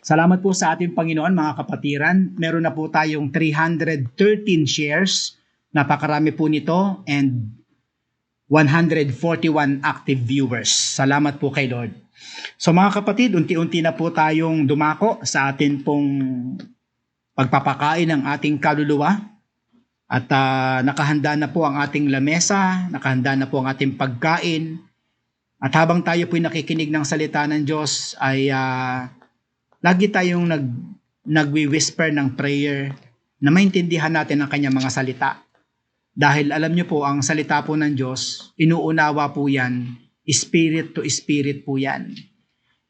Salamat po sa ating Panginoon mga kapatiran. Meron na po tayong 313 shares. Napakarami po nito and 141 active viewers. Salamat po kay Lord. So mga kapatid, unti-unti na po tayong dumako sa atin pong pagpapakain ng ating kaluluwa. At nakahanda na po ang ating lamesa, nakahanda na po ang ating pagkain. At habang tayo po'y nakikinig ng salita ng Diyos ay lagi tayong nagwi-whisper ng prayer na maintindihan natin ang kanyang mga salita. Dahil alam niyo po, ang salita po ng Diyos, inuunawa po yan, spirit to spirit po yan.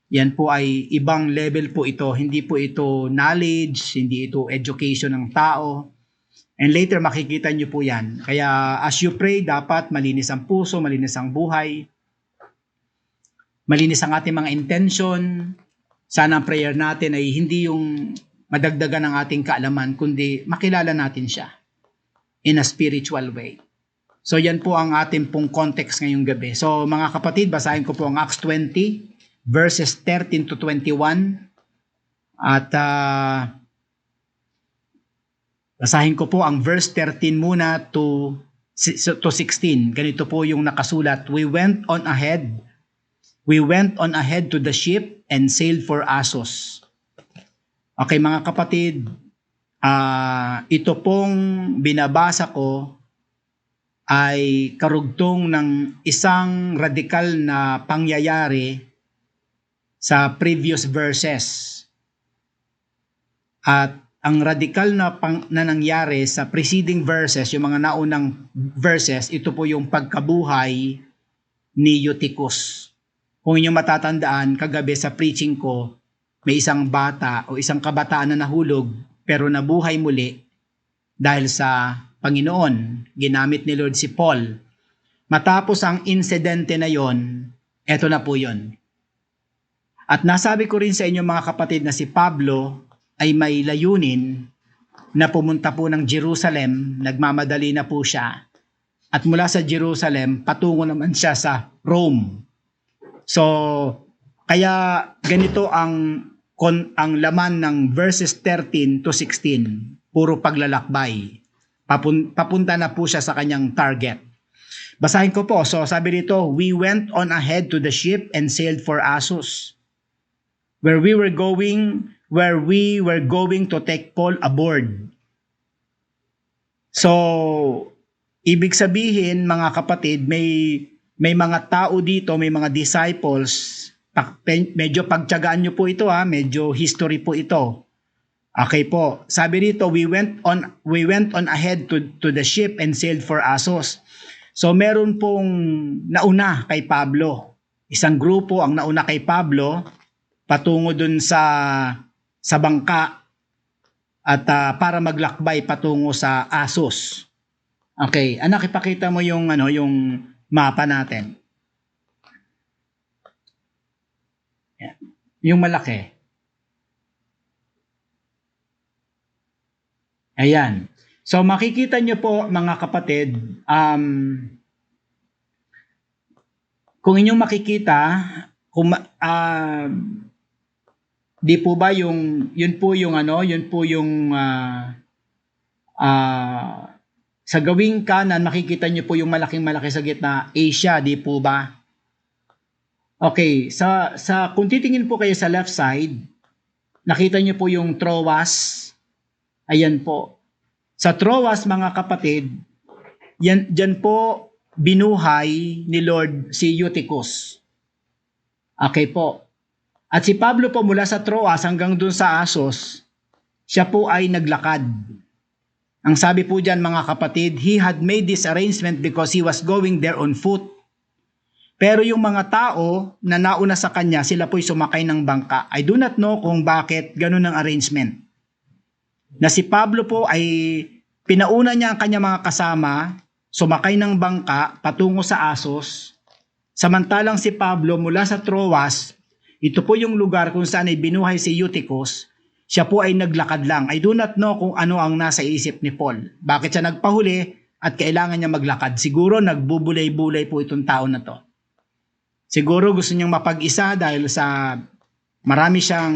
Yan po ay ibang level po ito. Hindi po ito knowledge, hindi ito education ng tao. And later makikita niyo po yan. Kaya as you pray, dapat malinis ang puso, malinis ang buhay, malinis ang ating mga intention. Sana ang prayer natin ay hindi yung madagdagan ng ating kaalaman, kundi makilala natin siya in a spiritual way. So yan po ang ating pong context ngayong gabi. So mga kapatid, basahin ko po ang Acts 20, verses 13 to 21. At basahin ko po ang verse 13 muna to 16. Ganito po yung nakasulat. We went on ahead to the ship and sailed for Assos. Okay mga kapatid, ito pong binabasa ko ay karugtong ng isang radikal na pangyayari sa previous verses. At ang radikal na nangyari sa preceding verses, yung mga naunang verses, ito po yung pagkabuhay ni Eutychus. Kung inyong matatandaan, kagabi sa preaching ko, may isang bata o isang kabataan na nahulog pero nabuhay muli dahil sa Panginoon. Ginamit ni Lord si Paul. Matapos ang insidente na yon, eto na po yon. At nasabi ko rin sa inyo mga kapatid na si Pablo ay may layunin na pumunta po ng Jerusalem, nagmamadali na po siya. At mula sa Jerusalem, patungo naman siya sa Rome. So, kaya ganito ang laman ng verses 13 to 16. Puro paglalakbay. Papunta na po siya sa kanyang target. Basahin ko po. So, sabi dito, we went on ahead to the ship and sailed for Assos, where we were going to take Paul aboard. So, ibig sabihin mga kapatid, may mga tao dito, may mga disciples, medyo pagtiyagaan nyo po ito medyo history po ito. Okay po, sabi dito, we went on ahead to the ship and sailed for Assos. So meron pong nauna kay Pablo. Isang grupo ang nauna kay Pablo patungo dun sa bangka at para maglakbay patungo sa Assos. Okay, anak, ipakita mo yung yung mapa natin. Yan. Yung malaki. Ayan. So makikita nyo po mga kapatid, kung inyong makikita, di po ba yun po yung sa gawing kanan, makikita nyo po yung malaki sa gitna, Asia, di po ba? Okay, kung titingin po kayo sa left side, nakita nyo po yung Troas. Ayan po. Sa Troas, mga kapatid, dyan po binuhay ni Lord si Eutychus. Okay po. At si Pablo po mula sa Troas hanggang dun sa Assos, siya po ay naglakad. Ang sabi po dyan mga kapatid, he had made this arrangement because he was going there on foot. Pero yung mga tao na nauna sa kanya, sila po'y sumakay ng bangka. I do not know kung bakit ganun ang arrangement. Na si Pablo po ay pinauna niya ang kanyang mga kasama, sumakay ng bangka patungo sa Assos. Samantalang si Pablo mula sa Troas, ito po yung lugar kung saan ay binuhay si Eutychus, siya po ay naglakad lang. I do not know kung ano ang nasa isip ni Paul. Bakit siya nagpahuli at kailangan niya maglakad? Siguro nagbubulay-bulay po itong tao na to. Siguro gusto niyang mapag-isa dahil sa marami siyang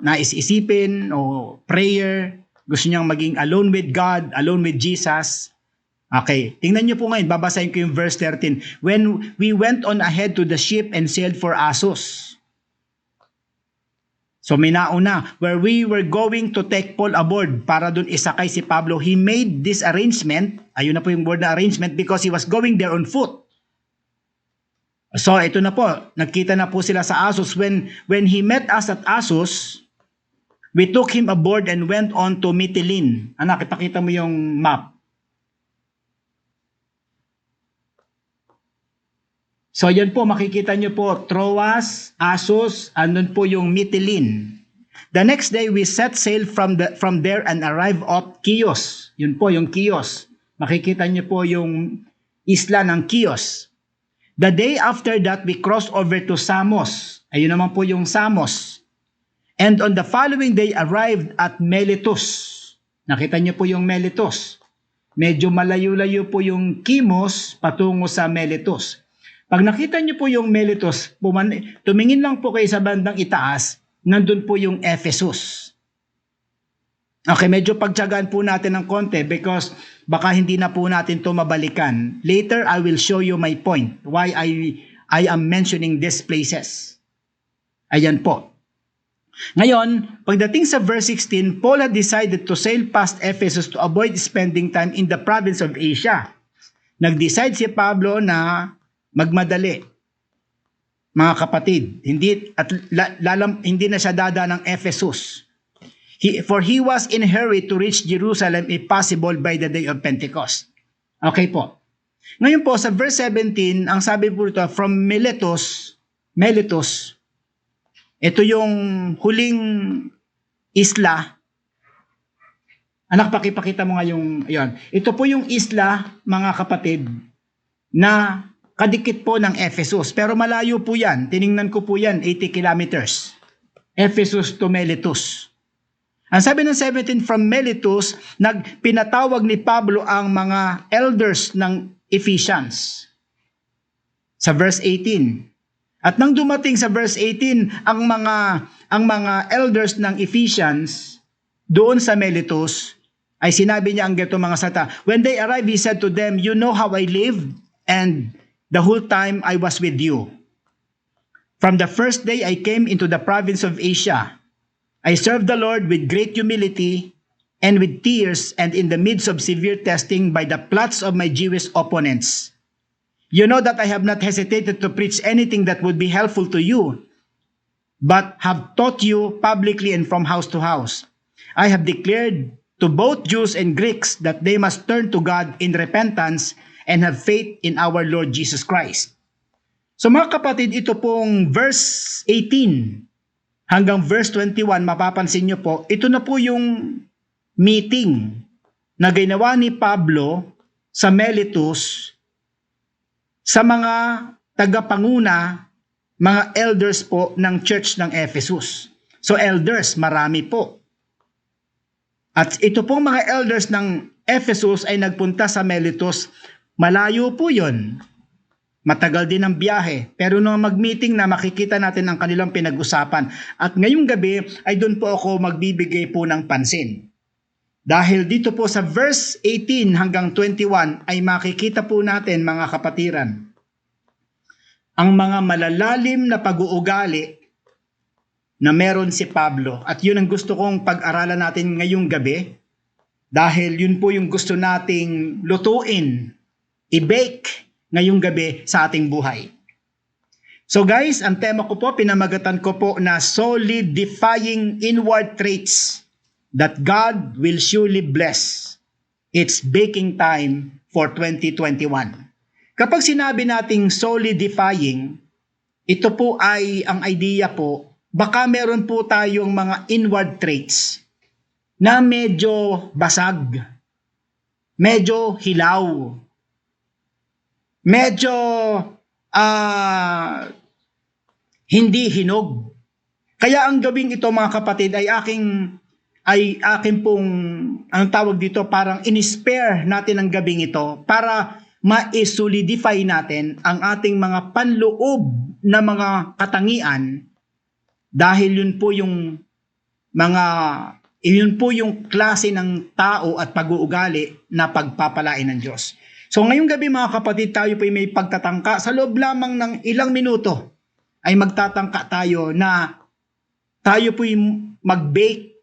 nais isipin o prayer, gusto niyang maging alone with God, alone with Jesus. Okay, tingnan niyo po ngayon, babasahin ko yung verse 13. When we went on ahead to the ship and sailed for Assos. So may nauna, where we were going to take Paul aboard para dun isakay si Pablo. He made this arrangement, ayun na po yung word na arrangement, because he was going there on foot. So ito na po, nagkita na po sila sa Assos. When he met us at Assos, we took him aboard and went on to Mytilene. Anak, ipakita mo yung map. So yan po, makikita nyo po, Troas, Assos, andun po yung Mytilene. The next day, we set sail from there and arrived at Chios. Yun po, yung Chios. Makikita nyo po yung isla ng Chios. The day after that, we crossed over to Samos. Ayun naman po yung Samos. And on the following day, arrived at Miletus. Nakita nyo po yung Miletus. Medyo malayo-layo po yung Kimos patungo sa Miletus. Pag nakita niyo po yung Miletus, tumingin lang po kayo sa bandang itaas, nandun po yung Ephesus. Okay, medyo pagtyagaan po natin ng konti because baka hindi na po natin to mabalikan. Later, I will show you my point, why I am mentioning these places. Ayan po. Ngayon, pagdating sa verse 16, Paul had decided to sail past Ephesus to avoid spending time in the province of Asia. Nag-decide si Pablo na magmadali, mga kapatid. Hindi na siya dada ng Ephesus. For he was in a hurry to reach Jerusalem if possible by the day of Pentecost. Okay po. Ngayon po, sa verse 17, ang sabi po ito, from Miletus, ito yung huling isla. Anak, pakipakita mo nga yung, ayan. Ito po yung isla, mga kapatid, na kadikit po ng Ephesus. Pero malayo po yan. Tiningnan ko po yan, 80 kilometers. Ephesus to Miletus. Ang sabi ng 17, from Miletus, pinatawag ni Pablo ang mga elders ng Ephesians. Sa verse 18. At nang dumating sa verse 18, ang mga elders ng Ephesians, doon sa Miletus, ay sinabi niya ang ganito mga salita. When they arrived, he said to them, you know how I lived, and the whole time I was with you. From the first day I came into the province of Asia, I served the Lord with great humility and with tears and in the midst of severe testing by the plots of my Jewish opponents. You know that I have not hesitated to preach anything that would be helpful to you, but have taught you publicly and from house to house. I have declared to both Jews and Greeks that they must turn to God in repentance and have faith in our Lord Jesus Christ. So mga kapatid, ito pong verse 18 hanggang verse 21, mapapansin nyo po, ito na po yung meeting na ginawa ni Pablo sa Miletus sa mga tagapanguna, mga elders po ng church ng Ephesus. So elders, marami po. At ito pong mga elders ng Ephesus ay nagpunta sa Miletus. Malayo po yun. Matagal din ang biyahe. Pero nung mag-meeting na, makikita natin ang kanilang pinag-usapan. At ngayong gabi ay doon po ako magbibigay po ng pansin. Dahil dito po sa verse 18 hanggang 21 ay makikita po natin mga kapatiran ang mga malalalim na pag-uugali na meron si Pablo. At yun ang gusto kong pag-aralan natin ngayong gabi. Dahil yun po yung gusto nating lutuin, i-bake ngayong gabi sa ating buhay. So guys, ang tema ko po, pinamagatan ko po na solidifying inward traits that God will surely bless. It's baking time for 2021. Kapag sinabi nating solidifying, ito po ay ang idea po, baka meron po tayong mga inward traits na medyo basag, medyo hilaw, medyo hindi hinog. Kaya ang gabing ito mga kapatid ay aking pong, ang tawag dito, parang in-spare natin ang gabing ito para ma-solidify natin ang ating mga panloob na mga katangian dahil yun po yung mga iyon po yung klase ng tao at pag-uugali na pagpapalain ng Diyos. So ngayong gabi mga kapatid, tayo po may pagtatangka. Sa loob lamang ng ilang minuto ay magtatangka tayo na tayo po mag-bake,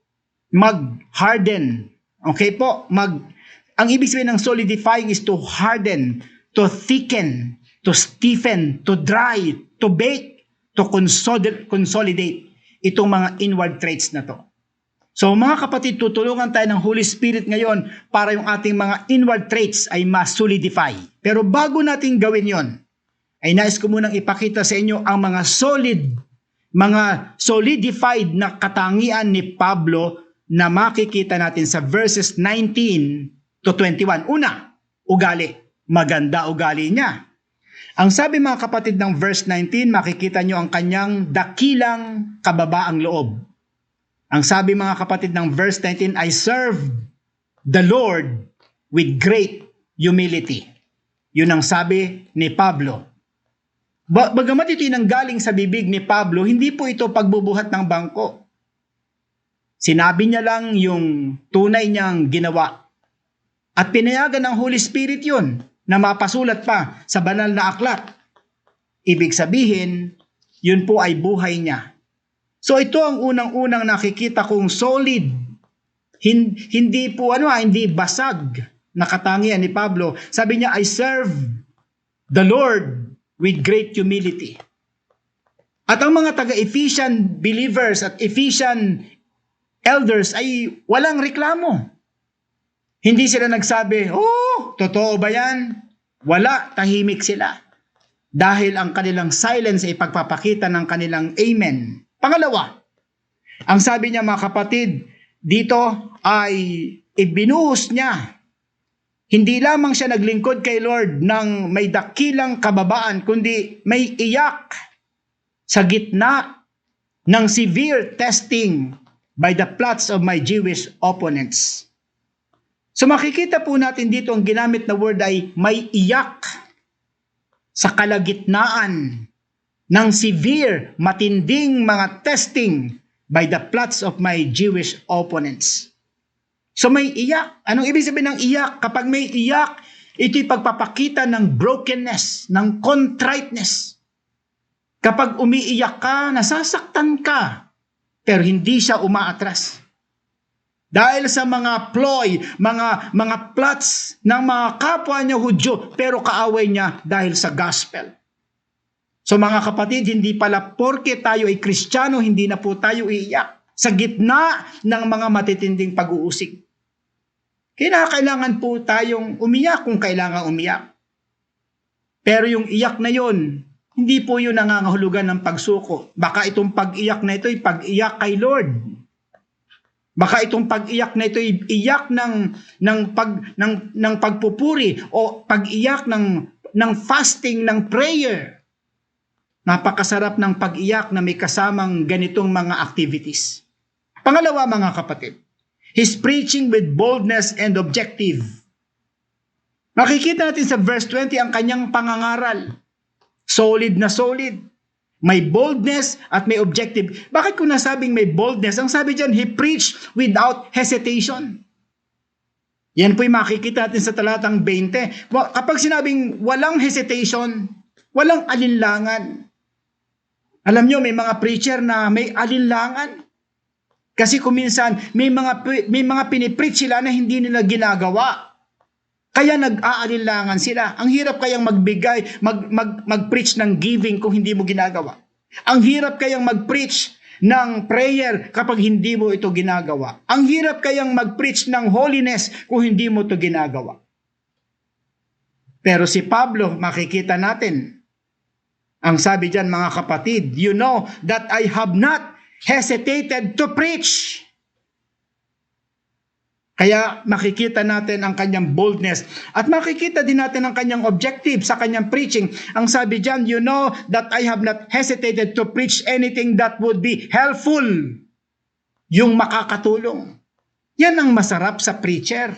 mag-harden. Okay po? Ang ibig sabihin ng solidifying is to harden, to thicken, to stiffen, to dry, to bake, to consolidate itong mga inward traits na to. So mga kapatid, tutulungan tayo ng Holy Spirit ngayon para yung ating mga inward traits ay ma-solidify. Pero bago natin gawin yon, ay nais ko munang ipakita sa inyo ang mga solidified na katangian ni Pablo na makikita natin sa verses 19 to 21. Una, ugali. Maganda ugali niya. Ang sabi mga kapatid ng verse 19, makikita nyo ang kanyang dakilang kababaang loob. Ang sabi mga kapatid ng verse 19, I serve the Lord with great humility. Yun ang sabi ni Pablo. Bagamat ito nanggaling sa bibig ni Pablo, hindi po ito pagbubuhat ng bangko. Sinabi niya lang yung tunay niyang ginawa. At pinayagan ng Holy Spirit yun na mapasulat pa sa banal na aklat. Ibig sabihin, yun po ay buhay niya. So ito ang unang-unang nakikita kong solid. Hindi basag na katangian ni Pablo. Sabi niya, I serve the Lord with great humility. At ang mga taga-Ephesian believers at Ephesian elders ay walang reklamo. Hindi sila nagsabi, oh, totoo ba yan? Wala, tahimik sila. Dahil ang kanilang silence ay pagpapakita ng kanilang amen. Pangalawa, ang sabi niya mga kapatid, dito ay ibinuhos niya. Hindi lamang siya naglingkod kay Lord ng may dakilang kababaan, kundi may iyak sa gitna ng severe testing by the plots of my Jewish opponents. So makikita po natin dito ang ginamit na word ay may iyak sa kalagitnaan ng severe, matinding mga testing by the plots of my Jewish opponents. So may iyak. Anong ibig sabihin ng iyak? Kapag may iyak, ito'y pagpapakita ng brokenness, ng contriteness. Kapag umiiyak ka, nasasaktan ka, pero hindi siya umaatras. Dahil sa mga ploy, mga plots ng mga kapwa niya Hudyo, pero kaaway niya dahil sa gospel. So mga kapatid, hindi pala porke tayo ay Kristiyano, hindi na po tayo iiyak sa gitna ng mga matitinding pag-uusig. Kailangan po tayong umiyak kung kailangan umiyak. Pero yung iyak na yon, hindi po yun nangangahulugan ng pagsuko. Baka itong pag-iyak na ito ay pag-iyak kay Lord. Baka itong pag-iyak na ito ay iyak ng pagpupuri o pag-iyak ng fasting, ng prayer. Napakasarap ng pag-iyak na may kasamang ganitong mga activities. Pangalawa mga kapatid, he's preaching with boldness and objective. Makikita natin sa verse 20 ang kanyang pangangaral. Solid na solid. May boldness at may objective. Bakit ko nasabing may boldness? Ang sabi dyan, he preached without hesitation. Yan po'y makikita natin sa talatang 20. Kapag sinabing walang hesitation, walang alinlangan. Alam nyo, may mga preacher na may alinlangan. Kasi kuminsan, may mga pinipreach sila na hindi nila ginagawa. Kaya nag-aalinlangan sila. Ang hirap kayang mag-preach ng giving kung hindi mo ginagawa. Ang hirap kayang mag-preach ng prayer kapag hindi mo ito ginagawa. Ang hirap kayang mag-preach ng holiness kung hindi mo ito ginagawa. Pero si Pablo, makikita natin, ang sabi dyan mga kapatid, you know that I have not hesitated to preach. Kaya makikita natin ang kanyang boldness at makikita din natin ang kanyang objective sa kanyang preaching. Ang sabi dyan, you know that I have not hesitated to preach anything that would be helpful. Yung makakatulong. Yan ang masarap sa preacher.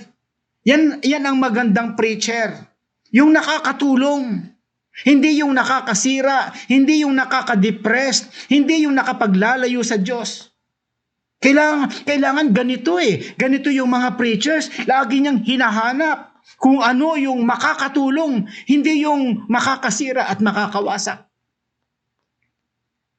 Yan ang magandang preacher. Yung nakakatulong. Hindi yung nakakasira. Hindi yung nakakadepressed. Hindi yung nakapaglalayo sa Diyos. Kailangan ganito eh. Ganito yung mga preachers. Lagi niyang hinahanap kung ano yung makakatulong, hindi yung makakasira at makakawasak.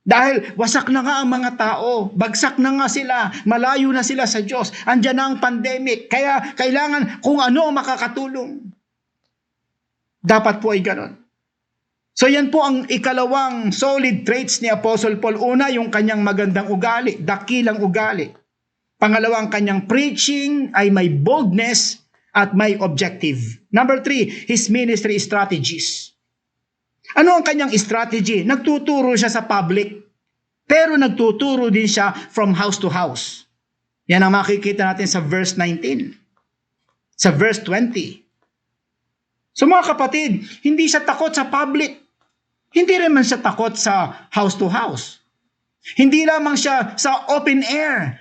Dahil wasak na nga ang mga tao, bagsak na nga sila, malayo na sila sa Diyos, andyan na ang pandemic, kaya kailangan kung ano ang makakatulong. Dapat po ay ganon. So yan po ang ikalawang solid traits ni Apostle Paul. Una, yung kanyang magandang ugali, dakilang ugali. Pangalawa, ang kanyang preaching ay may boldness at may objective. Number 3, his ministry strategies. Ano ang kanyang strategy? Nagtuturo siya sa public, pero nagtuturo din siya from house to house. Yan ang makikita natin sa verse 19, sa verse 20. So mga kapatid, hindi siya takot sa public. Hindi rin man siya takot sa house to house. Hindi lamang siya sa open air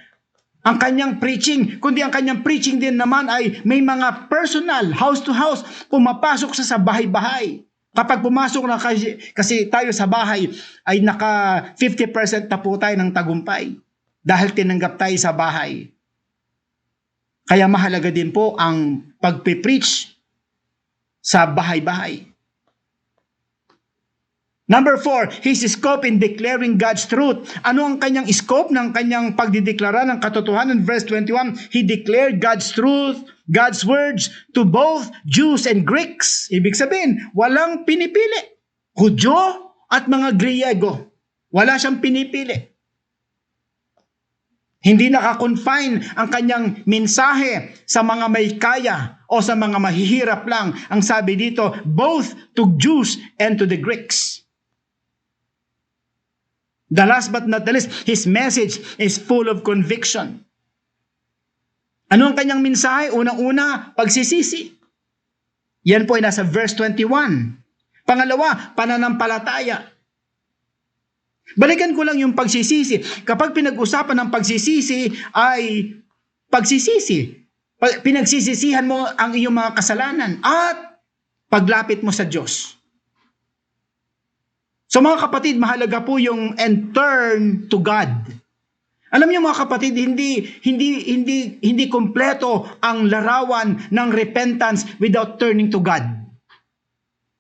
ang kanyang preaching, kundi ang kanyang preaching din naman ay may mga personal, house to house, pumapasok sa bahay-bahay. Kapag pumasok na kasi tayo sa bahay ay naka 50% na po tayo ng tagumpay dahil tinanggap tayo sa bahay. Kaya mahalaga din po ang pagpipreach sa bahay-bahay. Number 4, his scope in declaring God's truth. Ano ang kanyang scope ng kanyang pagdideklara ng katotohanan? Verse 21, he declared God's truth, God's words to both Jews and Greeks. Ibig sabihin, walang pinipili. Hudyo at mga Griego. Wala siyang pinipili. Hindi nakakonfine ang kanyang mensahe sa mga may kaya o sa mga mahihirap lang. Ang sabi dito, both to Jews and to the Greeks. The last but not the least, his message is full of conviction. Ano ang kanyang mensahe? Unang-una, pagsisisi. Yan po ay nasa verse 21. Pangalawa, pananampalataya. Balikan ko lang yung pagsisisi. Kapag pinag-usapan ng pagsisisi ay pagsisisi. Pinagsisisihan mo ang iyong mga kasalanan at paglapit mo sa Diyos. So mga kapatid, mahalaga po yung and turn to God. Alam niyo mga kapatid, hindi kompleto ang larawan ng repentance without turning to God.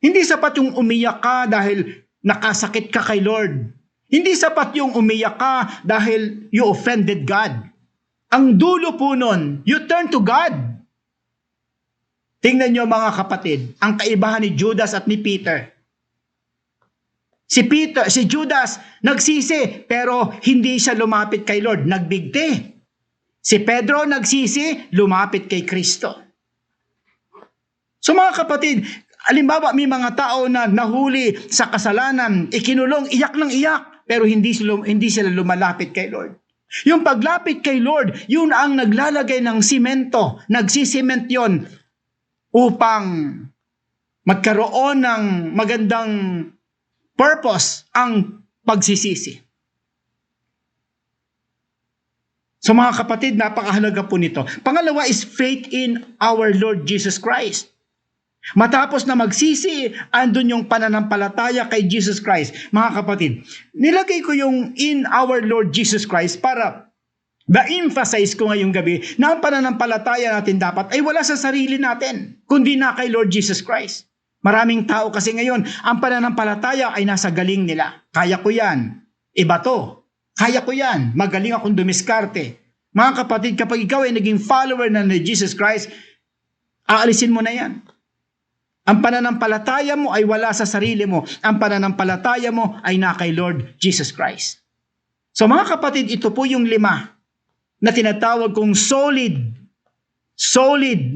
Hindi sapat yung umiyak ka dahil nakasakit ka kay Lord. Hindi sapat yung umiyak ka dahil you offended God. Ang dulo po nun, you turn to God. Tingnan niyo mga kapatid, ang kaibahan ni Judas at ni Peter. Si Judas, nagsisi, pero hindi siya lumapit kay Lord, nagbigti. Si Pedro, nagsisi, lumapit kay Kristo. So mga kapatid, alimbawa may mga tao na nahuli sa kasalanan, ikinulong, iyak ng iyak, pero hindi sila lumalapit kay Lord. Yung paglapit kay Lord, yun ang naglalagay ng simento, nagsisiment yon upang magkaroon ng magandang purpose ang pagsisisi. So mga kapatid, napakahalaga po nito. Pangalawa is faith in our Lord Jesus Christ. Matapos na magsisi, andun yung pananampalataya kay Jesus Christ. Mga kapatid, nilagay ko yung in our Lord Jesus Christ para ma-emphasize ko ngayong gabi na ang pananampalataya natin dapat ay wala sa sarili natin, kundi na kay Lord Jesus Christ. Maraming tao kasi ngayon, ang pananampalataya ay nasa galing nila. Kaya ko yan. Iba to. Kaya ko yan. Magaling akong dumiskarte. Mga kapatid, kapag ikaw ay naging follower na ni Jesus Christ, aalisin mo na yan. Ang pananampalataya mo ay wala sa sarili mo. Ang pananampalataya mo ay na kay Lord Jesus Christ. So mga kapatid, ito po yung 5 na tinatawag kong solid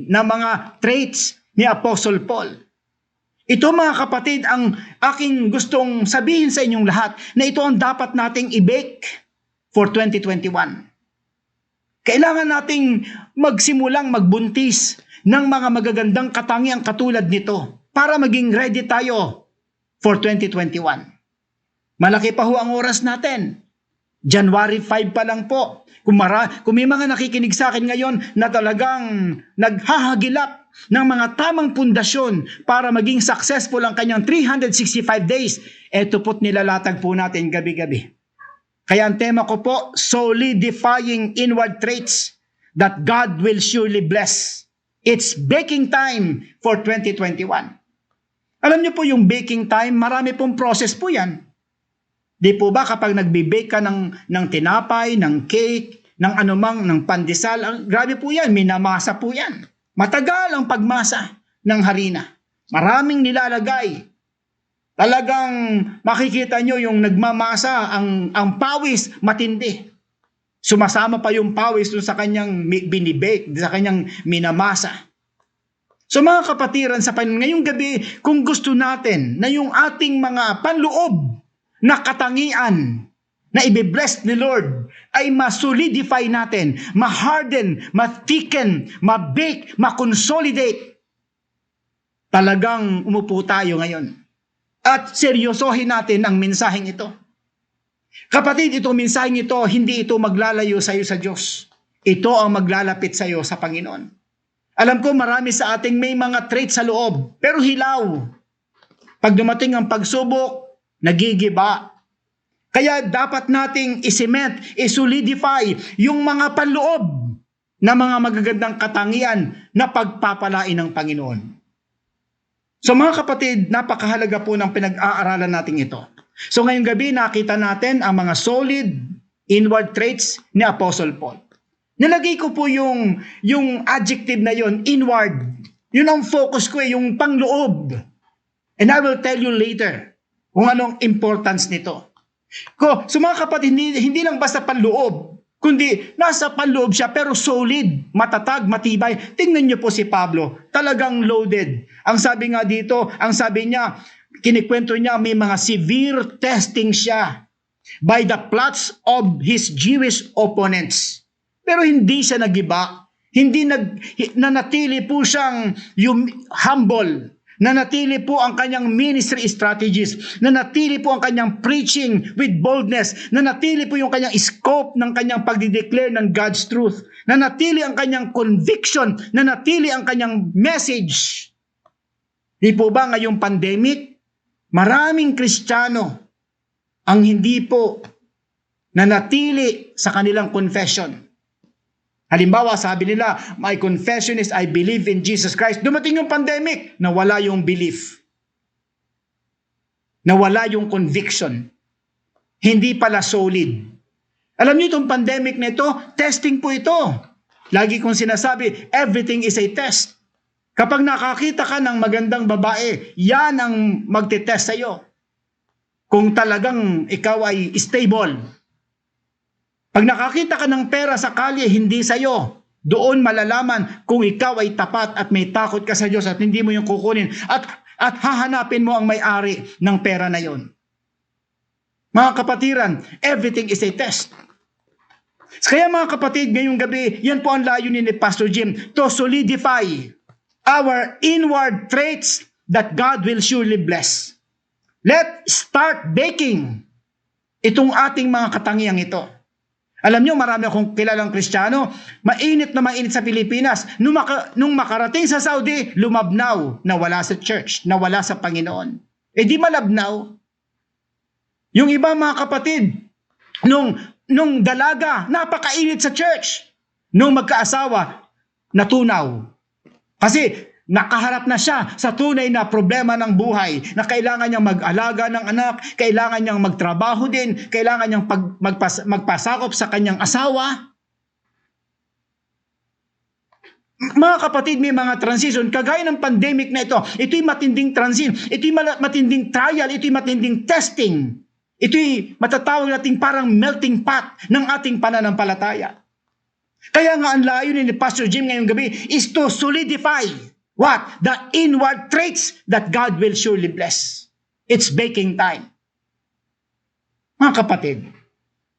na mga traits ni Apostle Paul. Ito mga kapatid ang aking gustong sabihin sa inyong lahat na ito ang dapat nating i-bake for 2021. Kailangan nating magsimulang magbuntis ng mga magagandang katangiang katulad nito para maging ready tayo for 2021. Malaki pa ho ang oras natin. January 5 pa lang po. Kung may mga nakikinig sa akin ngayon na talagang naghahagilap ng mga tamang pundasyon para maging successful ang kanyang 365 days, eto po't nilalatag po natin gabi-gabi. Kaya ang tema ko po, solidifying inward traits that God will surely bless. It's baking time for 2021. Alam niyo po yung baking time, marami pong process po yan. Di po ba kapag nagbe-bake ka ng tinapay, ng cake, ng anumang, ng pandesal, grabe po yan, minamasa po yan. Matagal ang pagmasa ng harina. Maraming nilalagay. Talagang makikita nyo yung nagmamasa, ang pawis matindi. Sumasama pa yung pawis dun sa kanyang binibake, sa kanyang minamasa. So mga kapatiran sa ngayong gabi, kung gusto natin na yung ating mga panloob na katangian na ibe-bless ni Lord ay ma-solidify natin, ma-harden, ma-thicken, ma-bake, ma-consolidate. Talagang umupo tayo ngayon. At seryosohin natin ang mensaheng ito. Kapatid, itong mensaheng ito, hindi ito maglalayo sa iyo sa Diyos. Ito ang maglalapit sa iyo sa Panginoon. Alam ko marami sa ating may mga traits sa loob, pero hilaw. Pag dumating ang pagsubok, nagigiba. Kaya dapat nating isiment, isolidify yung mga panloob na mga magagandang katangian na pagpapalain ng Panginoon. So mga kapatid, napakahalaga po ng pinag-aaralan natin ito. So ngayong gabi nakita natin ang mga solid inward traits ni Apostle Paul. Nilagay ko po yung adjective na yon, inward. Yun ang focus ko, yung pangloob. And I will tell you later kung anong importance nito. So mga kapatid, hindi lang basta panloob, kundi nasa panloob siya pero solid, matatag, matibay. Tingnan niyo po si Pablo, talagang loaded. Ang sabi nga dito, ang sabi niya, kinikwento niya may mga severe testing siya by the plots of his Jewish opponents. Pero hindi siya nagiba, nanatili po siyang humble, nanatili po ang kanyang ministry strategies, nanatili po ang kanyang preaching with boldness, nanatili po yung kanyang scope ng kanyang pagdideclare ng God's truth, nanatili ang kanyang conviction, nanatili ang kanyang message. Di po ba ngayong pandemic, maraming Kristiyano ang hindi po nanatili sa kanilang confession. Halimbawa, sabi nila, my confession is I believe in Jesus Christ. Dumating yung pandemic, nawala yung belief. Nawala yung conviction. Hindi pala solid. Alam niyo itong pandemic na ito, testing po ito. Lagi kong sinasabi, everything is a test. Kapag nakakita ka ng magandang babae, yan ang magte-test sa'yo. Kung talagang ikaw ay stable. Pag nakakita ka ng pera sa kalye, hindi sa'yo. Doon malalaman kung ikaw ay tapat at may takot ka sa Diyos at hindi mo yung kukunin. At hahanapin mo ang may-ari ng pera na yon. Mga kapatiran, everything is a test. Kaya mga kapatid, ngayong gabi, yan po ang layunin ni Pastor Jim, to solidify our inward traits that God will surely bless. Let's start baking itong ating mga katangiang ito. Alam niyo, marami akong kilalang Kristiyano, mainit na mainit sa Pilipinas. Nung makarating sa Saudi, lumabnaw, nawala sa church, nawala sa Panginoon. Di malabnaw. Yung iba mga kapatid, nung dalaga, napakainit sa church. Nung magkaasawa, natunaw. Kasi nakaharap na siya sa tunay na problema ng buhay na kailangan niyang mag-alaga ng anak, kailangan niyang magtrabaho din, kailangan niyang magpasakop sa kanyang asawa. Mga kapatid, may mga transition, kagaya ng pandemic na ito, ito'y matinding transition, ito'y matinding trial, ito'y matinding testing, ito'y matatawag nating parang melting pot ng ating pananampalataya. Kaya nga ang layunin ni Pastor Jim ngayong gabi is to solidify what? The inward traits that God will surely bless. It's baking time. Mga kapatid,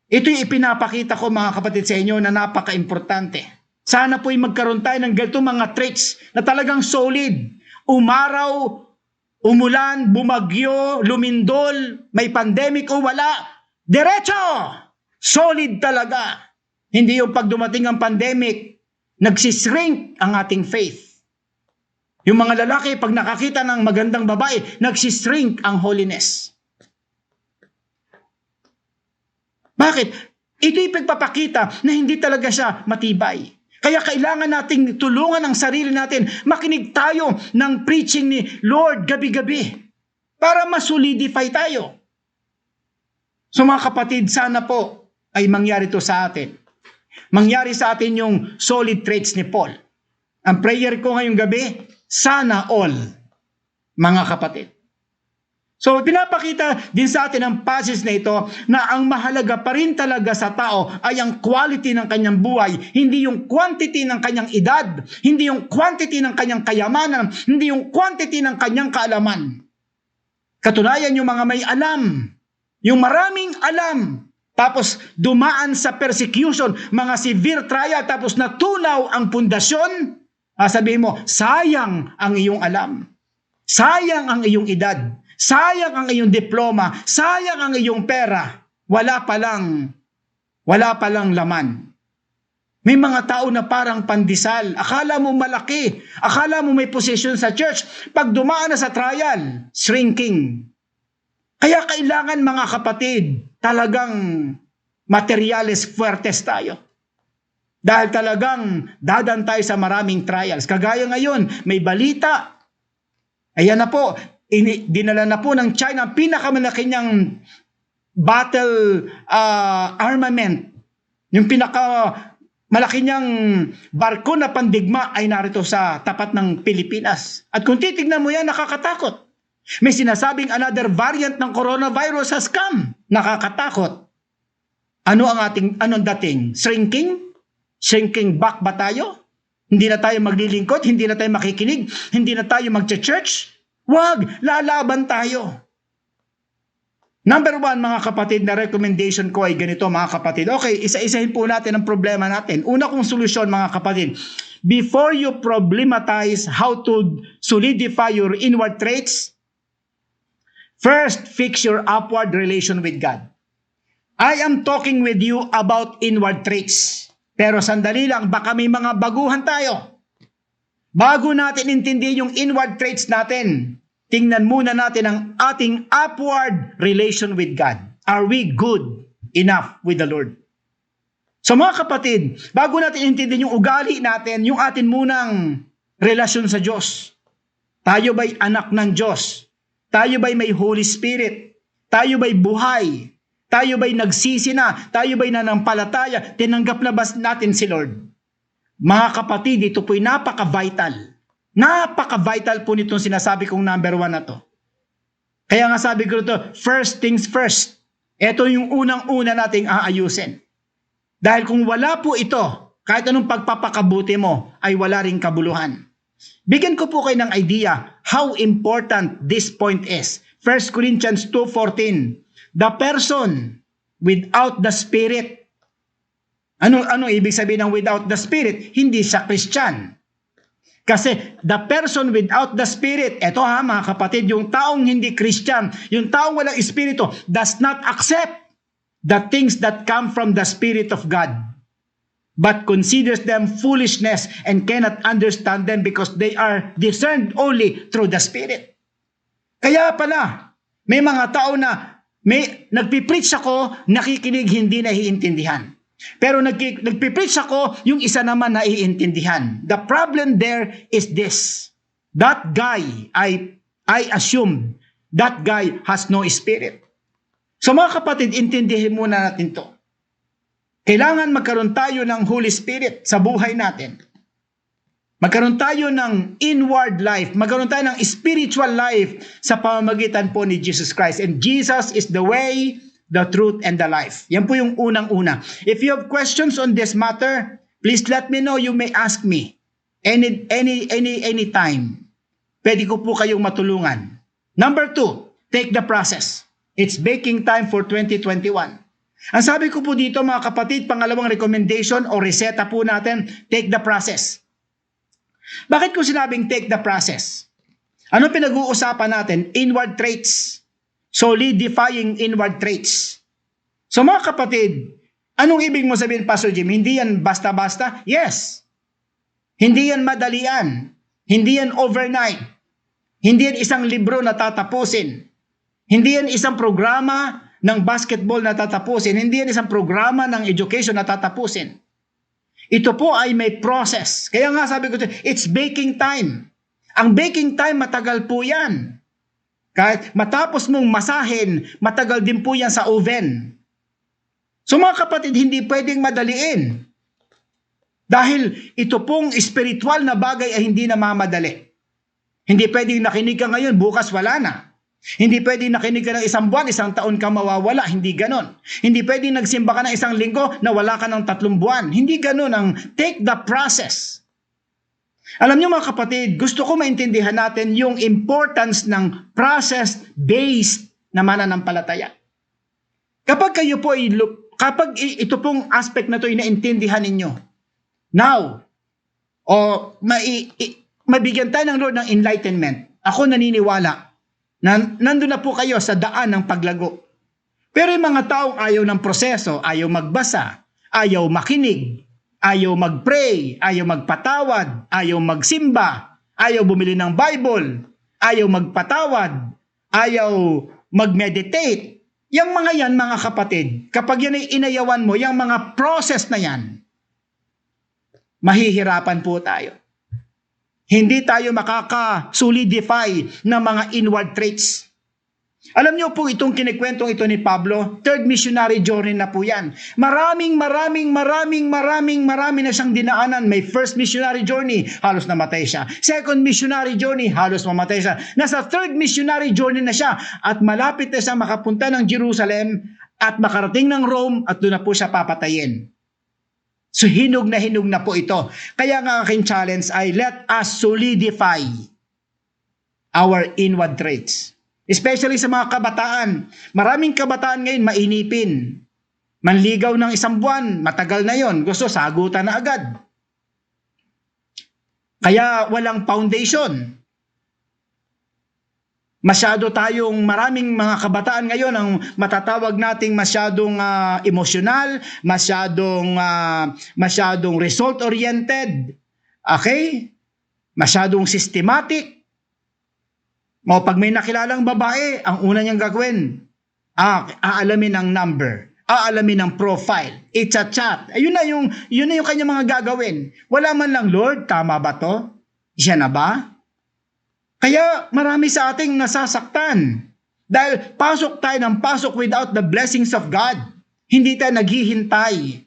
ito'y ipinapakita ko mga kapatid sa inyo na napaka-importante. Sana po'y magkaroon tayo ng ganito mga traits na talagang solid. Umaraw, umulan, bumagyo, lumindol, may pandemic o wala. Diretso! Solid talaga. Hindi yung pag dumating ang pandemic, nagsishrink ang ating faith. Yung mga lalaki, pag nakakita ng magandang babae, nagsishrink ang holiness. Bakit? Ito'y pagpapakita na hindi talaga siya matibay. Kaya kailangan nating tulungan ang sarili natin. Makinig tayo ng preaching ni Lord gabi-gabi para masolidify tayo. So mga kapatid, sana po ay mangyari to sa atin. Mangyari sa atin yung solid traits ni Paul. Ang prayer ko ngayong gabi, sana all, mga kapatid. So pinapakita din sa atin ang passage na ito na ang mahalaga pa rin talaga sa tao ay ang quality ng kanyang buhay, hindi yung quantity ng kanyang edad, hindi yung quantity ng kanyang kayamanan, hindi yung quantity ng kanyang kaalaman. Katunayan yung mga may alam, yung maraming alam, tapos dumaan sa persecution, mga severe trial, tapos natunaw ang pundasyon, sabihin mo, sayang ang iyong alam, sayang ang iyong edad, sayang ang iyong diploma, sayang ang iyong pera, wala palang laman. May mga tao na parang pandesal, akala mo malaki, akala mo may posisyon sa church, pag dumaan na sa trial, shrinking. Kaya kailangan mga kapatid, talagang materiales fuertes tayo. Dahil talagang dadan tayo sa maraming trials. Kagaya ngayon, may balita. Ayan na po, dinala na po ng China ang pinakamalaki niyang battle armament. Yung pinakamalaki niyang barko na pandigma ay narito sa tapat ng Pilipinas. At kung titignan mo yan, nakakatakot. May sinasabing another variant ng coronavirus has come. Nakakatakot. Anong dating? Shrinking? Shrinking back ba tayo? Hindi na tayo maglilingkod, hindi na tayo makikinig, hindi na tayo magche-church? Wag, lalaban tayo. Number 1, mga kapatid, na recommendation ko ay ganito, mga kapatid. Okay, isa-isahin po natin ang problema natin. Una kong solusyon, mga kapatid, before you problematize how to solidify your inward traits, first, fix your upward relation with God. I am talking with you about inward traits. Pero sandali lang, baka may mga baguhan tayo. Bago natin intindihin yung inward traits natin, tingnan muna natin ang ating upward relation with God. Are we good enough with the Lord? So mga kapatid, bago natin intindihin yung ugali natin, yung atin munang relasyon sa Diyos. Tayo ba'y anak ng Diyos? Tayo ba'y may Holy Spirit? Tayo ba'y buhay? Tayo ba'y nagsisi na? Tayo ba'y nanampalataya? Tinanggap na ba natin si Lord? Mga kapatid, ito po'y napaka-vital. Napaka-vital po nitong sinasabi kong number 1 na to. Kaya nga sabi ko ito, first things first. Ito yung unang-una nating aayusin. Dahil kung wala po ito, kahit anong pagpapakabuti mo, ay wala ring kabuluhan. Bigyan ko po kayo ng idea how important this point is. 1 Corinthians 2:14. The person without the Spirit. Ano ibig sabihin ng without the Spirit? Hindi siya Christian. Kasi the person without the Spirit, eto mga kapatid, yung taong hindi Christian, yung taong walang Espiritu, does not accept the things that come from the Spirit of God, but considers them foolishness and cannot understand them because they are discerned only through the Spirit. Kaya pala, may mga tao na nagpipreach ako, nakikinig, hindi naiintindihan. Pero nagpipreach ako, yung isa naman naiintindihan. The problem there is this. That guy, I assume, that guy has no spirit. So mga kapatid, intindihin muna natin to. Kailangan magkaroon tayo ng Holy Spirit sa buhay natin. Magkaroon tayo ng inward life. Magkaroon tayo ng spiritual life sa pamamagitan po ni Jesus Christ. And Jesus is the way, the truth, and the life. Yan po yung unang-una. If you have questions on this matter, please let me know. You may ask me any time. Pwede ko po kayong matulungan. Number 2, take the process. It's baking time for 2021. Ang sabi ko po dito mga kapatid, pangalawang recommendation o reseta po natin, take the process. Bakit ko sinabing take the process? Ano pinag-uusapan natin? Inward traits. Solidifying inward traits. So mga kapatid, anong ibig mo sabihin, Pastor Jim? Hindi yan basta-basta? Yes. Hindi yan madalian. Hindi yan overnight. Hindi yan isang libro na tatapusin. Hindi yan isang programa ng basketball na tatapusin. Hindi yan isang programa ng education na tatapusin. Ito po ay may process. Kaya nga sabi ko, it's baking time. Ang baking time, matagal po yan. Kahit matapos mong masahin, matagal din po yan sa oven. So mga kapatid, hindi pwedeng madaliin. Dahil ito pong spiritual na bagay ay hindi na mamadali. Hindi pwedeng nakinig ka ngayon, bukas wala na. Hindi pwedeng nakinig ka ng isang buwan, isang taon ka mawawala. Hindi ganon. Hindi pwedeng nagsimba ka ng isang linggo na wala ka ng 3 buwan. Hindi ganon ang take the process. Alam niyo mga kapatid, gusto ko maintindihan natin yung importance ng process-based na mananampalataya. Kapag kayo po kapag ito pong aspect na ito ay naintindihan ninyo, now, mabigyan tayo ng Lord ng enlightenment. Ako naniniwala na nandun na po kayo sa daan ng paglago. Pero yung mga taong ayaw ng proseso, ayaw magbasa, ayaw makinig, ayaw mag-pray, ayaw magpatawad, ayaw magsimba, ayaw bumili ng Bible, ayaw magpatawad, ayaw mag-meditate. Yung mga yan, mga kapatid, kapag yan ay inayawan mo, yung mga process na yan, mahihirapan po tayo. Hindi tayo makaka-solidify ng mga inward traits. Alam niyo po itong kinikwentong ito ni Pablo, third missionary journey na po yan. Maraming na siyang dinaanan. May first missionary journey, halos namatay siya. Second missionary journey, halos mamatay siya. Nasa third missionary journey na siya at malapit na siya makapunta ng Jerusalem at makarating ng Rome at doon na po siya papatayin. So hinog na po ito. Kaya nga aking challenge ay let us solidify our inward traits. Especially sa mga kabataan. Maraming kabataan ngayon mainipin. Manligaw ng 1 buwan, matagal na yon, gusto sagutan na agad. Kaya walang foundation. Maraming mga kabataan ngayon ang matatawag nating masyadong emosyonal, masyadong result-oriented, okay? Masyadong systematic. Pag may nakilalang babae, ang una niyang gagawin, aalamin ang number, aalamin ang profile, i-chat. Yun na yung kanyang mga gagawin. Wala man lang, Lord, tama ba to? Siya na ba? Kaya marami sa ating nasasaktan. Dahil pasok tayo ng pasok without the blessings of God. Hindi tayo naghihintay.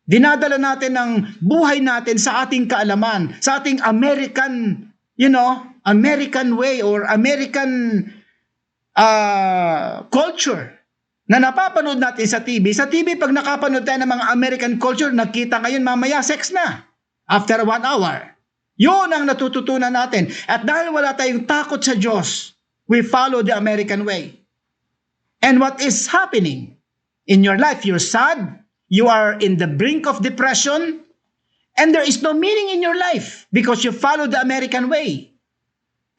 Dinadala natin ang buhay natin sa ating kaalaman, sa ating American way or American culture na napapanood natin sa TV. Sa TV, pag nakapanood tayo ng mga American culture, nakita ngayon mamaya sex na after 1 hour. Yun ang natututunan natin. At dahil wala tayong takot sa Diyos, we follow the American way. And what is happening in your life? You're sad, you are in the brink of depression, and there is no meaning in your life because you follow the American way.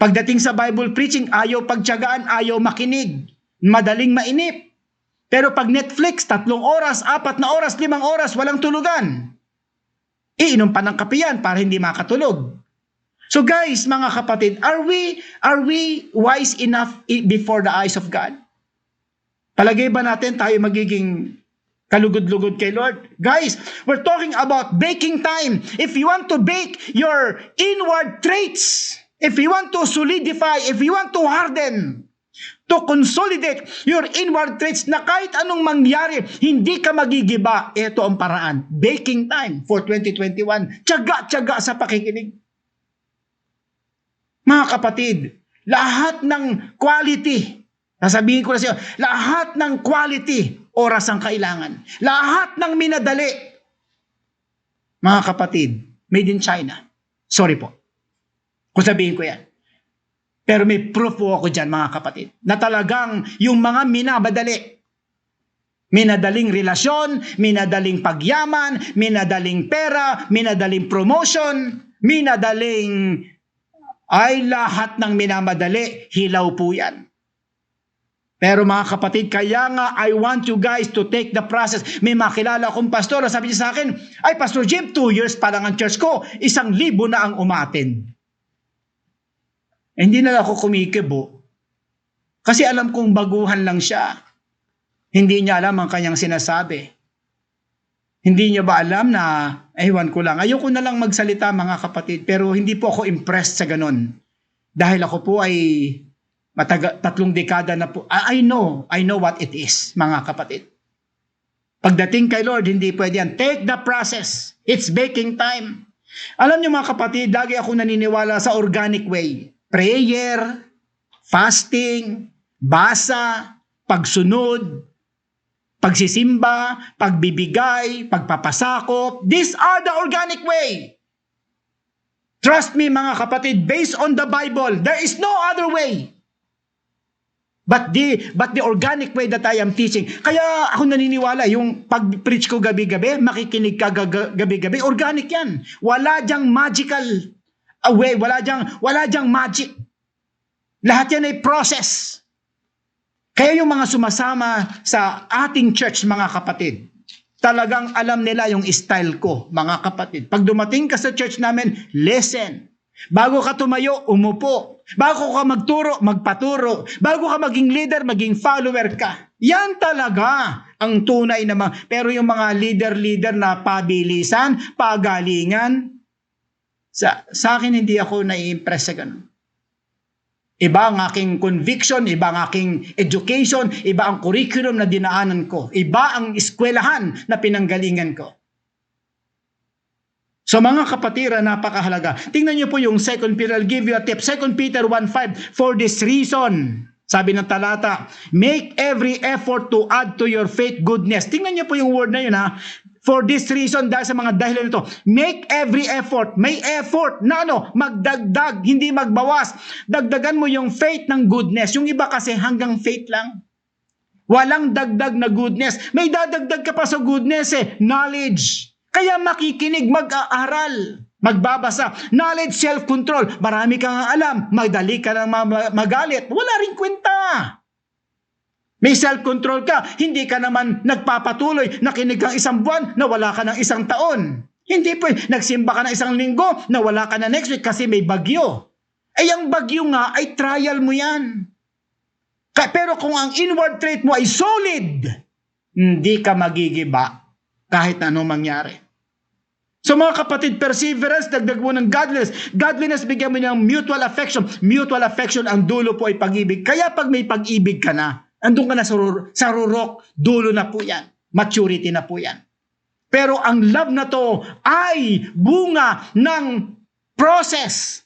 Pagdating sa Bible preaching, ayaw pagtiyagaan, ayaw makinig, madaling mainip. Pero pag Netflix, 3 oras, 4 na oras, 5 oras, walang tulugan. Iinom pa ng kape yan para hindi makatulog. So guys, mga kapatid, are we wise enough before the eyes of God? Palagay ba natin tayo magiging kalugod-lugod kay Lord? Guys, we're talking about baking time. If you want to bake your inward traits, if you want to solidify, if you want to harden, to consolidate your inward traits na kahit anong mangyari, hindi ka magigiba. Ito ang paraan. Baking time for 2021. Tiyaga sa pakikinig. Mga kapatid, lahat ng quality, sasabihin ko na sa iyo, lahat ng quality, oras ang kailangan. Lahat ng minadali. Mga kapatid, made in China. Sorry po. Kung sabihin ko yan. Pero may proof po ako dyan, mga kapatid, na talagang yung mga minadaling relasyon, minadaling pagyaman, minadaling pera, minadaling promotion, lahat ng minamadali, hilaw po yan. Pero mga kapatid, kaya nga I want you guys to take the process. May makilala akong pastor, sabi niya sa akin, ay Pastor Jim, 2 years pa lang ang church ko, 1,000 na ang umattend. Hindi na ako kumikibo. Kasi alam kong baguhan lang siya. Hindi niya alam ang kanyang sinasabi. Hindi niya ba alam na, ewan ko lang, ayoko na lang magsalita mga kapatid, pero hindi po ako impressed sa ganon. Dahil ako po ay 3 dekada na po. I know what it is, mga kapatid. Pagdating kay Lord, hindi pwede yan. Take the process. It's baking time. Alam niyo mga kapatid, lagi ako naniniwala sa organic way. Prayer, fasting, basa, pagsunod, pagsisimba, pagbibigay, pagpapasakop. These are the organic way. Trust me mga kapatid, based on the Bible, there is no other way. But the organic way that I am teaching. Kaya ako naniniwala, yung pag-preach ko gabi-gabi, makikinig ka gabi-gabi, organic yan. Wala diyang magical way, wala diyang magic. Lahat yan ay process. Kaya yung mga sumasama sa ating church, mga kapatid, talagang alam nila yung style ko, mga kapatid. Pag dumating ka sa church namin, listen. Bago ka tumayo, umupo. Bago ka magturo, magpaturo. Bago ka maging leader, maging follower ka. Yan talaga ang tunay na mga. Pero yung mga leader na pabilisan, pagalingan, sa akin hindi ako nai-impress sa ganun. Iba ang aking conviction, iba ang aking education, iba ang curriculum na dinaanan ko, iba ang eskwelahan na pinanggalingan ko. So mga kapatira, napakahalaga. Tingnan niyo po yung 2 Peter, I'll give you a tip. 2 Peter 1:5, for this reason, sabi ng talata, make every effort to add to your faith goodness. Tingnan niyo po yung word na yun ha. For this reason, dahil sa mga dahilan nito, make every effort. May effort na magdagdag, hindi magbawas. Dagdagan mo yung faith ng goodness. Yung iba kasi hanggang faith lang. Walang dagdag na goodness. May dadagdag ka pa sa goodness knowledge. Kaya makikinig, mag-aaral, magbabasa. Knowledge, self-control. Marami kang alam. Madali ka nang magalit. Wala ring kwenta. May self-control ka. Hindi ka naman nagpapatuloy. Nakinig kang 1 buwan, nawala ka ng 1 taon. Hindi po. Nagsimba ka ng 1 linggo, nawala ka na next week kasi may bagyo. Ay, ang bagyo nga ay trial mo yan. Pero kung ang inward trait mo ay solid, hindi ka magigiba kahit ano mangyari. So mga kapatid, perseverance, dagdag mo ng godliness. Godliness, bigyan mo ng mutual affection. Mutual affection, ang dulo po ay pag-ibig. Kaya pag may pag-ibig ka na, andun ka na sa rurok, dulo na po yan. Maturity na po yan. Pero ang love na to ay bunga ng process.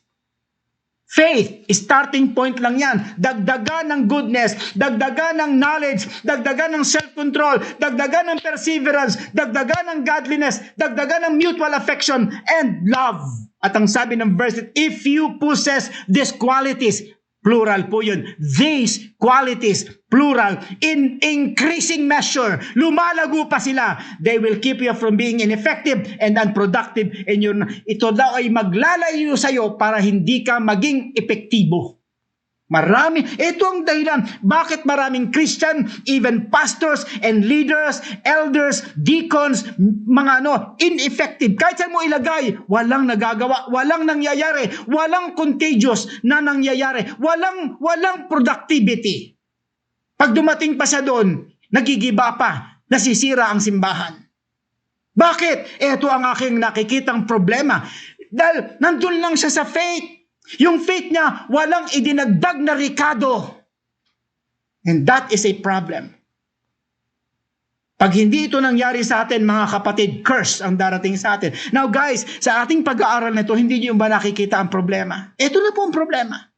Faith, starting point lang yan. Dagdagan ng goodness, dagdagan ng knowledge, dagdagan ng self-control, dagdagan ng perseverance, dagdagan ng godliness, dagdagan ng mutual affection and love. At ang sabi ng verse, if you possess these qualities, plural po yun, these qualities, plural, in increasing measure, lumalago pa sila, they will keep you from being ineffective and unproductive, and ito daw ay maglalayo sa iyo para hindi ka maging epektibo. Ito ang dahilan, bakit maraming Christian, even pastors and leaders, elders, deacons, mga ineffective. Kahit saan mo ilagay, walang nagagawa, walang nangyayari, walang contagious na nangyayari, walang productivity. Pag dumating pa siya doon, nagigiba pa, nasisira ang simbahan. Bakit? Ito ang aking nakikitang problema. Dahil nandun lang siya sa faith. Yung faith niya, walang idinagdag na rikado. And that is a problem. Pag hindi ito nangyari sa atin, mga kapatid, curse ang darating sa atin. Now guys, sa ating pag-aaral nito, hindi niyo ba nakikita ang problema? Ito na po ang problema.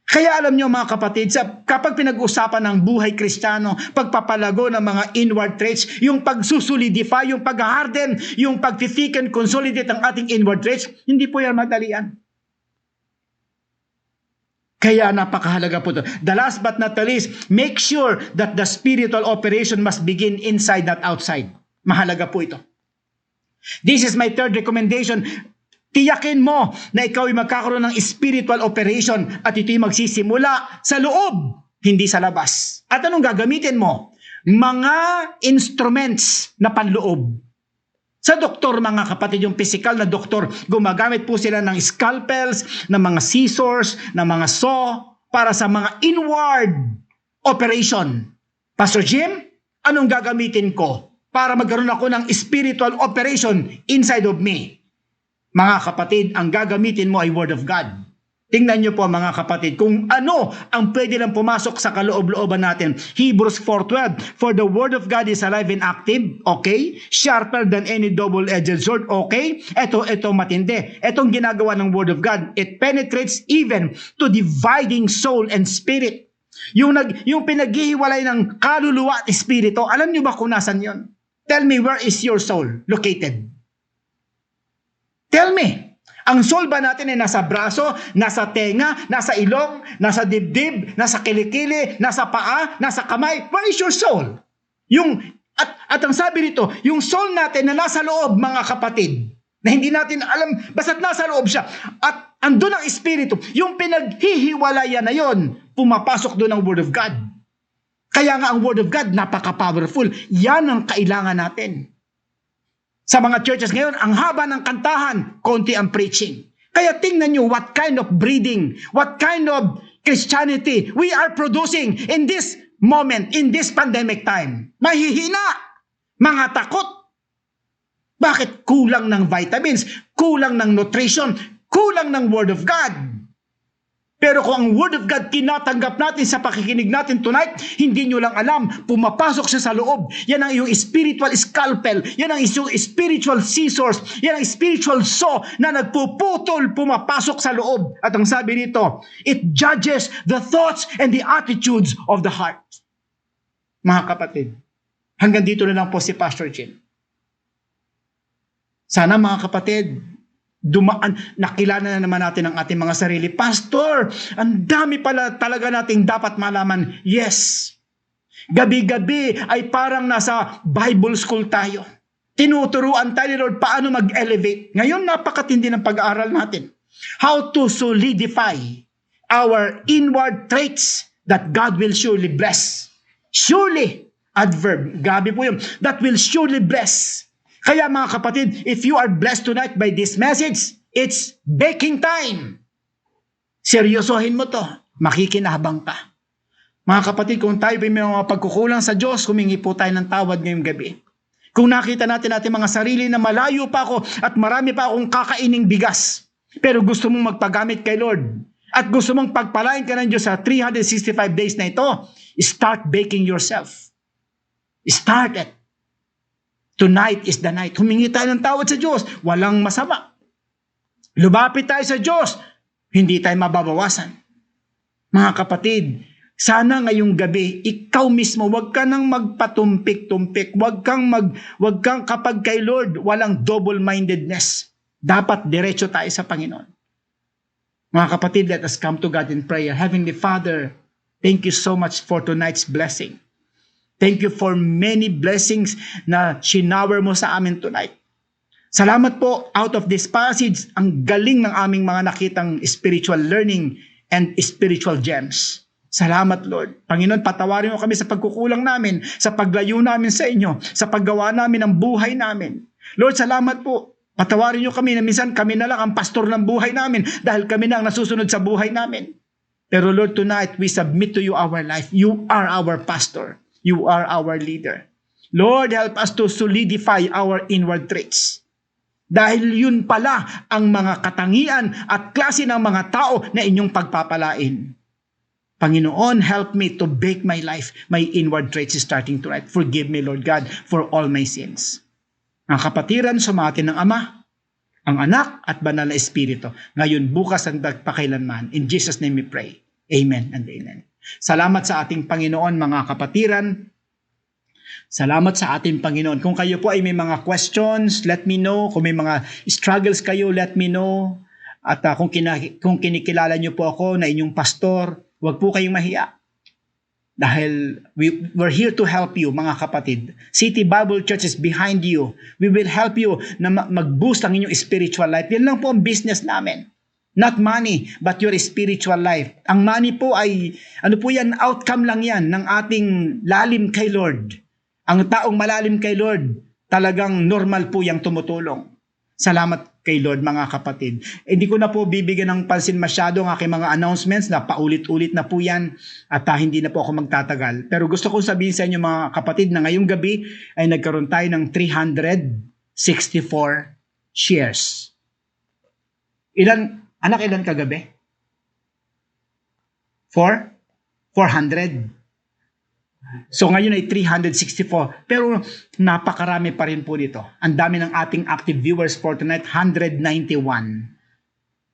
Kaya alam niyo mga kapatid, kapag pinag-usapan ng buhay Kristiyano, pagpapalago ng mga inward traits, yung pagsusolidify, yung pag-harden, yung pag-thicken, consolidate ang ating inward traits, hindi po yan madalian. Kaya napakahalaga po ito. The last but not the least, make sure that the spiritual operation must begin inside, not outside. Mahalaga po ito. This is my third recommendation. Tiyakin mo na ikaw ay magkakaroon ng spiritual operation at ito'y magsisimula sa loob, hindi sa labas. At anong gagamitin mo? Mga instruments na panloob. Sa doktor, mga kapatid, yung physical na doktor, gumagamit po sila ng scalpels, ng mga scissors, ng mga saw, para sa mga inward operation. Pastor Jim, anong gagamitin ko para magkaroon ako ng spiritual operation inside of me? Mga kapatid, ang gagamitin mo ay Word of God. Tingnan niyo po mga kapatid kung ano ang pwede lang pumasok sa kaloob-looban natin. Hebrews 4:12, for the word of God is alive and active, okay? Sharper than any double-edged sword, okay? Ito matindi. Itong ginagawa ng word of God, it penetrates even to dividing soul and spirit. Yung pinaghihiwalay ng kaluluwa at espiritu, alam niyo ba kung nasan yon? Tell me, where is your soul located? Tell me. Ang soul ba natin ay nasa braso, nasa tenga, nasa ilong, nasa dibdib, nasa kilikili, nasa paa, nasa kamay? Where is your soul? At ang sabi nito, yung soul natin na nasa loob, mga kapatid, na hindi natin alam, basta't nasa loob siya. At andun ang espiritu, yung pinaghihiwalayan na yon, pumapasok doon ang Word of God. Kaya nga ang Word of God, napaka-powerful. Yan ang kailangan natin. Sa mga churches ngayon, ang haba ng kantahan, konti ang preaching. Kaya tingnan nyo what kind of breeding, what kind of Christianity we are producing in this moment, in this pandemic time. Mahihina, mga takot. Bakit? Kulang ng vitamins, kulang ng nutrition, kulang ng Word of God. Pero kung ang Word of God tinatanggap natin sa pakikinig natin tonight, hindi nyo lang alam, pumapasok siya sa loob. Yan ang iyong spiritual scalpel, yan ang iyong spiritual scissors, yan ang spiritual saw na nagpuputol, pumapasok sa loob. At ang sabi nito, it judges the thoughts and the attitudes of the heart. Mga kapatid, hanggang dito na lang po si Pastor Jim. Sana mga kapatid, nakilala na naman natin ang ating mga sarili. Pastor, ang dami pala talaga nating dapat malaman. Yes. Gabi-gabi ay parang nasa Bible school tayo. Tinuturuan tayo ni Lord paano mag-elevate. Ngayon napakatindi ng pag-aaral natin. How to solidify our inward traits that God will surely bless. Surely, adverb, gabi po yun, that will surely bless. Kaya mga kapatid, if you are blessed tonight by this message, it's baking time. Seryosohin mo to. Makikinabang ka. Mga kapatid, kung tayo may mga pagkukulang sa Diyos, humingi po tayo ng tawad ngayong gabi. Kung nakita natin mga sarili na malayo pa ako at marami pa akong kakaining bigas, pero gusto mong magpagamit kay Lord at gusto mong pagpalain ka ng Diyos sa 365 days na ito, start baking yourself. Start it. Tonight is the night. Humingi tayo ng tawad sa Diyos. Walang masama. Lumapit tayo sa Diyos. Hindi tayo mababawasan. Mga kapatid, sana ngayong gabi, ikaw mismo, wag ka nang magpatumpik-tumpik. Wag kang kapag kay Lord, walang double-mindedness. Dapat diretso tayo sa Panginoon. Mga kapatid, let us come to God in prayer. Heavenly Father, thank you so much for tonight's blessing. Thank you for many blessings na shinower mo sa amin tonight. Salamat po, out of this passage, ang galing ng aming mga nakitang spiritual learning and spiritual gems. Salamat, Lord. Panginoon, patawarin mo kami sa pagkukulang namin, sa paglayo namin sa inyo, sa paggawa namin ng buhay namin. Lord, salamat po. Patawarin niyo kami na minsan kami na lang ang pastor ng buhay namin dahil kami na ang nasusunod sa buhay namin. Pero Lord, tonight we submit to you our life. You are our pastor. You are our leader. Lord, help us to solidify our inward traits. Dahil yun pala ang mga katangian at klase ng mga tao na inyong pagpapalain. Panginoon, help me to bake my life, my inward traits starting tonight. Forgive me, Lord God, for all my sins. Ang kapatiran, sumatin ng Ama, ang Anak at Banal na Espiritu, ngayon, bukas, at magpakailanman. In Jesus' name we pray. Amen and amen. Salamat sa ating Panginoon, mga kapatiran. Salamat sa ating Panginoon. Kung kayo po ay may mga questions, let me know. Kung may mga struggles kayo, let me know. At kung kinikilala niyo po ako na inyong pastor, huwag po kayong mahiya. Dahil we're here to help you, mga kapatid. City Bible Church is behind you. We will help you na mag-boost ang inyong spiritual life. Yan lang po ang business namin. Not money, but your spiritual life. Ang money po ay, outcome lang yan ng ating lalim kay Lord. Ang taong malalim kay Lord, talagang normal po yung tumutulong. Salamat kay Lord, mga kapatid. Hindi ko na po bibigyan ng pansin masyado ang aking mga announcements na paulit-ulit na po yan at hindi na po ako magtatagal. Pero gusto kong sabihin sa inyo, mga kapatid, na ngayong gabi ay nagkaroon tayo ng 364 shares. Ilan kagabi? 400. So ngayon ay 364. Pero napakarami pa rin po dito. Ang dami ng ating active viewers for tonight, 191.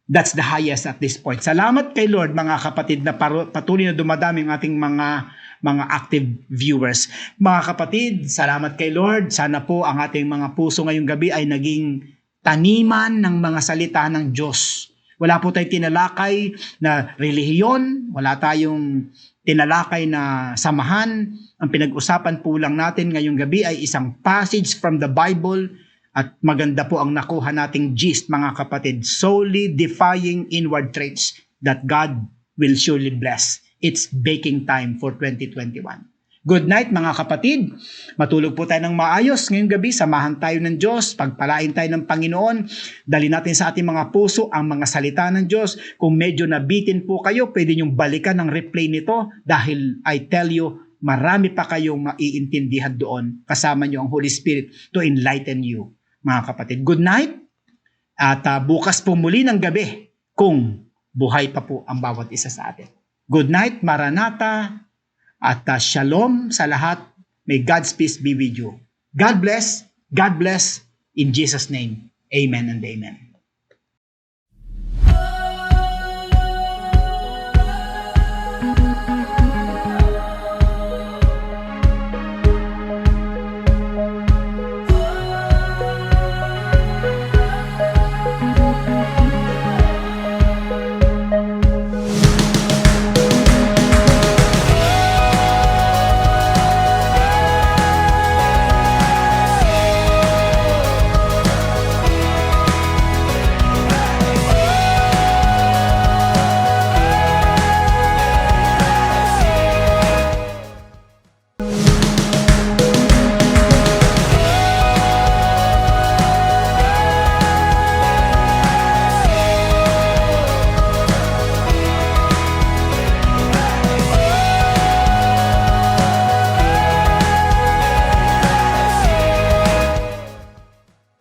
That's the highest at this point. Salamat kay Lord, mga kapatid, na patuloy na dumadami ang ating mga active viewers. Mga kapatid, salamat kay Lord. Sana po ang ating mga puso ngayong gabi ay naging taniman ng mga salita ng Diyos. Wala po tayong tinalakay na relihiyon, wala tayong tinalakay na samahan. Ang pinag-usapan po lang natin ngayong gabi ay isang passage from the Bible at maganda po ang nakuha nating gist, mga kapatid. Solely defying inward traits that God will surely bless. It's baking time for 2021. Good night, mga kapatid. Matulog po tayo ng maayos ngayong gabi. Samahan tayo ng Diyos. Pagpalain tayo ng Panginoon. Dali natin sa ating mga puso ang mga salita ng Diyos. Kung medyo nabitin po kayo, pwede niyong balikan ang replay nito dahil I tell you, marami pa kayong maiintindihan doon. Kasama niyo ang Holy Spirit to enlighten you, mga kapatid. Good night. At bukas po muli ng gabi kung buhay pa po ang bawat isa sa atin. Good night, Maranatha. At shalom sa lahat. May God's peace be with you. God bless. God bless. In Jesus' name. Amen and amen.